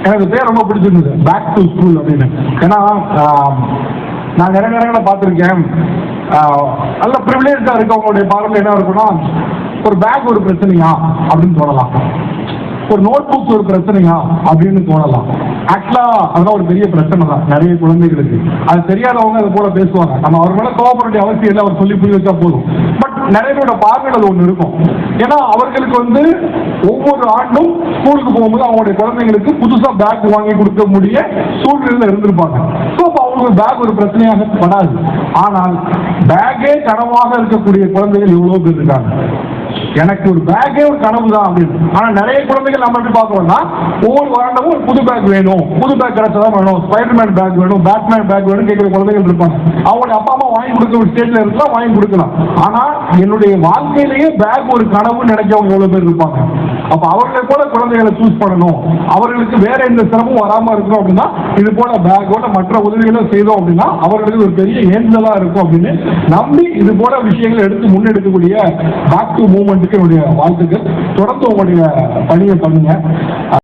எனக்கு பேர் ரொம்ப பிடிச்சிருந்தது, பேக் டு ஸ்கூல் அப்படின்னு. ஏன்னா நான் நிறைய நேரங்களை பார்த்துருக்கேன், நல்ல ப்ரிவிலேஜா இருக்கவங்களுடைய பார்வையில் என்ன இருக்குன்னா, ஒரு பேக் ஒரு பிரச்சனையா அப்படின்னு தோணலாம், ஒரு நோட் புக் ஒரு பிரச்சனையா அப்படின்னு தோணலாம். ஆக்சுவலா அதெல்லாம் ஒரு பெரிய பிரச்சனை தான் நிறைய குழந்தைகளுக்கு. அது தெரியாதவங்க அது போல பேசுவாங்க. நம்ம அவர் மேல கோவப்பட வேண்டிய அவசியம் இல்லை, அவர் சொல்லி புரிய வச்சா போதும். பட் நிறைய பேரோட பார்வையில் அது ஒன்று இருக்கும். ஏன்னா அவர்களுக்கு ஒவ்வொரு ஆண்டும் ஸ்கூலுக்கு போகும்போது அவங்களுடைய குழந்தைங்களுக்கு புதுசா பேக் வாங்கி கொடுக்க முடிய சூழ்நிலையில இருந்திருப்பாங்க. ஸோ அப்போ அவங்களுக்கு பேக் ஒரு பிரச்சனையாக படாது. ஆனால் பேக்கே கனவாக இருக்கக்கூடிய குழந்தைகள் எவ்வளவு பேர் இருக்காங்க. எனக்கு ஒரு பேக்கே ஒரு கனவு தான் அப்படின்னு. ஆனா நிறைய குழந்தைகள் நம்ம எப்படி பார்க்கறோம்னா, ஒவ்வொரு வருடமும் ஒரு புது பேக் வேணும், புது பேக் கிடைச்சதான் வேணும், ஸ்பைடர்மேன் பேக் வேணும், பேட்மேன் பேக் வேணும் கேட்கிற குழந்தைகள் இருப்பாங்க. அவங்களுடைய அப்பா அம்மா வாங்கி கொடுக்க ஒரு ஸ்டேஜ்ல இருக்கலாம், வாங்கி கொடுக்கலாம். ஆனா என்னுடைய வாழ்க்கையிலேயே பேக் ஒரு கனவுன்னு நினைக்கிறவங்க எவ்வளவு பேர் இருப்பாங்க. அப்ப அவர்களை போல குழந்தைகளை சூஸ் பண்ணணும், அவர்களுக்கு வேற எந்த சிரமமும் வராம இருக்கணும் அப்படின்னா இது போல பேக்கோட மற்ற உதவிகளை செய்தோம் அப்படின்னா அவர்களுக்கு ஒரு பெரிய ஏஞ்சலா இருக்கும் அப்படின்னு நம்பி இது போல விஷயங்களை எடுத்து முன்னெடுக்கக்கூடிய பேக் டு மூவ்மெண்ட்டுக்கு என்னுடைய வாழ்த்துக்கள். தொடர்ந்து உங்களுடைய பணியை பண்ணுங்க.